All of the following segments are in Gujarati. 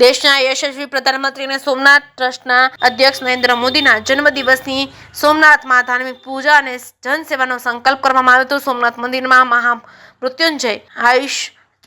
દેશના યશસ્વી પ્રધાનમંત્રી અને સોમનાથ ટ્રસ્ટના અધ્યક્ષ નરેન્દ્ર મોદીના જન્મદિવસની સોમનાથમાં ધાર્મિક પૂજા અને જનસેવાનો સંકલ્પ કરવામાં આવ્યો હતો। સોમનાથ મંદિરમાં મહામૃત્યુંજય આયુષ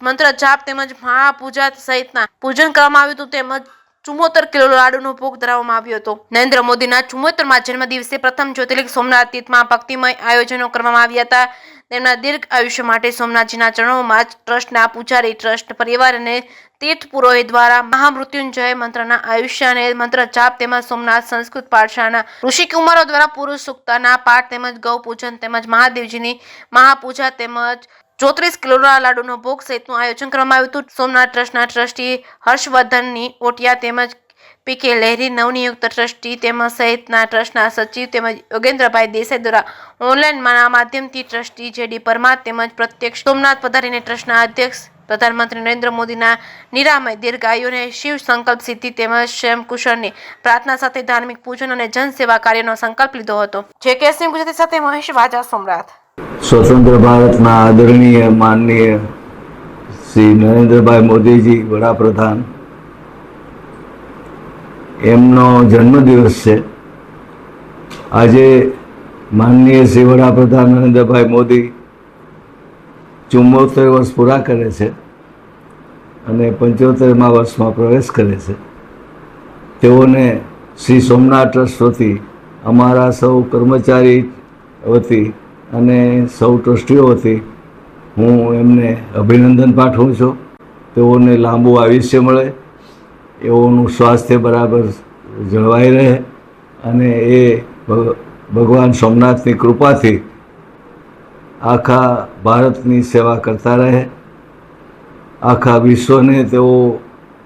મંત્ર જાપ તેમજ મહાપૂજા સહિતના પૂજન કરવામાં આવ્યું હતું તેમજ 74 કિલો લાડુનો ભોગ ધરાવવામાં આવ્યો હતો। નરેન્દ્ર મોદીના 74મા જન્મદિવસે પ્રથમ જ્યોતિર્લિંગ સોમનાથ તીર્થમાં ભક્તિમય આયોજનો કરવામાં આવ્યા હતા। તેમના દીર્ઘ આયુષ્ય માટે સોમનાથજીના ચરણોમાં ટ્રસ્ટના પૂજારી, ટ્રસ્ટ પરિવાર અને તીર્થ પુરોહિત દ્વારા મહામૃત્યુંજય મંત્રના આયુષ્ય અને મંત્ર જાપ તેમજ સોમનાથ સંસ્કૃત પાઠશાળાના ઋષિકુમારો દ્વારા પુરુષ સૂક્તના પાઠ તેમજ ગૌ પૂજન તેમજ મહાદેવજીની મહાપૂજા તેમજ 34 કિલોના લાડુનો ભોગ સહિતનું આયોજન કરવામાં આવ્યું હતું। સોમનાથ ટ્રસ્ટના ટ્રસ્ટી હર્ષવર્ધનની ઓટિયા તેમજ પીકે લહેરી નવનિયુક્ત ટ્રસ્ટી તેમજ સહિતના ટ્રસ્ટના સચિવ તેમજ યોગેન્દ્રભાઈ દેસાઈ દ્વારા ઓનલાઈન માધ્યમથી ટ્રસ્ટી જેડી પરમાર તેમજ પ્રત્યક્ષ સોમનાથ પધારીને ટ્રસ્ટના અધ્યક્ષ પ્રધાનમંત્રી નરેન્દ્ર મોદીના નિરામય દીર્ઘાયુ અને શિવ સંકલ્પ સિદ્ધિ તેમજ સ્વયં કુશળની પ્રાર્થના સાથે ધાર્મિક પૂજન અને જનસેવા કાર્યનો સંકલ્પ લીધો હતો। જે કેસી ગુજરાતી સાથે મહેશ વાજા, સોમનાથ। स्वतंत्र भारत में आदरणीय माननीय श्री नरेंद्रभाई मोदीजी वडाप्रधान एमनो जन्मदिवस है। आज माननीय श्री वडाप्रधान नरेंद्रभाई मोदी 74 वर्ष पूरा करे छे અને 75મા વર્ષમાં પ્રવેશ કરે છે। તેઓને શ્રી સોમનાથ ટ્રસ્ટ વતી અમારા સૌ કર્મચારી વતી અને સૌ ટ્રસ્ટીઓ વતી હું એમને અભિનંદન પાઠવું છું। તેઓને લાંબુ આયુષ્ય મળે, એઓનું સ્વાસ્થ્ય બરાબર જળવાઈ રહે અને એ ભગવાન સોમનાથની કૃપાથી આખા ભારતની સેવા કરતા રહે। આખા વિશ્વને તેઓ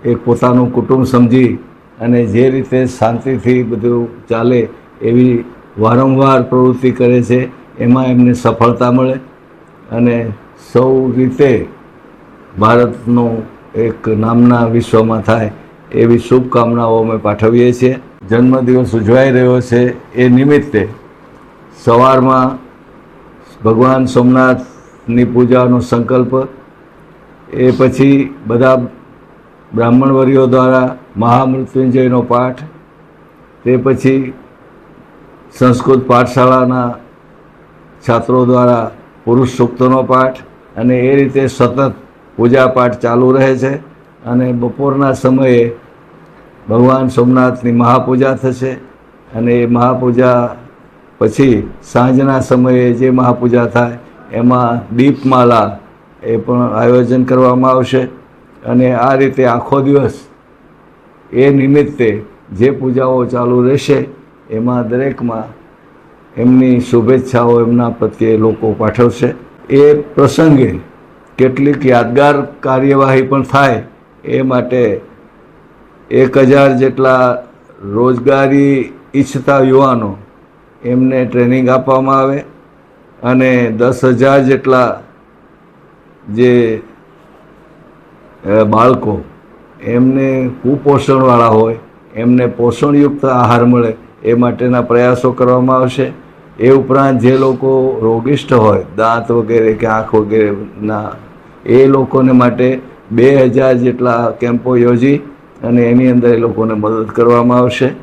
એક પોતાનું કુટુંબ સમજી અને જે રીતે શાંતિથી બધું ચાલે એવી વારંવાર પ્રવૃત્તિ કરે છે, એમાં એમને સફળતા મળે અને સૌ રીતે ભારતનું એક નામના વિશ્વમાં થાય એવી શુભકામનાઓ અમે પાઠવીએ છીએ। જન્મદિવસ ઉજવાઈ રહ્યો છે એ નિમિત્તે સવારમાં ભગવાન સોમનાથની પૂજાનો સંકલ્પ, એ પછી બધા બ્રાહ્મણવરીઓ દ્વારા મહામૃત્યુંજયનો પાઠ, તે પછી સંસ્કૃત પાઠશાળાના છાત્રો દ્વારા પુરુષ સૂક્તનો પાઠ અને એ રીતે સતત પૂજાપાઠ ચાલુ રહે છે અને બપોરના સમયે ભગવાન સોમનાથની મહાપૂજા થશે અને એ મહાપૂજા પછી સાંજના સમયે જે મહાપૂજા થાય એમાં દીપમાલા એ પણ આયોજન કરવામાં આવશે અને આ રીતે આખો દિવસ એ નિમિત્તે જે પૂજાઓ ચાલુ રહેશે એમાં દરેકમાં એમની શુભેચ્છાઓ એમના પ્રત્યે લોકો પાઠવશે। એ પ્રસંગે કેટલીક યાદગાર કાર્યવાહી પણ થાય એ માટે 1000 જેટલા રોજગારી ઈચ્છતા યુવાનો એમને ટ્રેનિંગ આપવામાં આવે અને 10,000 જેટલા જે બાળકો એમને કુપોષણવાળા હોય એમને પોષણયુક્ત આહાર મળે એ માટેના પ્રયાસો કરવામાં આવશે। એ ઉપરાંત જે લોકો રોગિષ્ઠ હોય, દાંત વગેરે કે આંખ વગેરેના, એ લોકોને માટે 2000 જેટલા કેમ્પો યોજી અને એની અંદર એ લોકોને મદદ કરવામાં આવશે।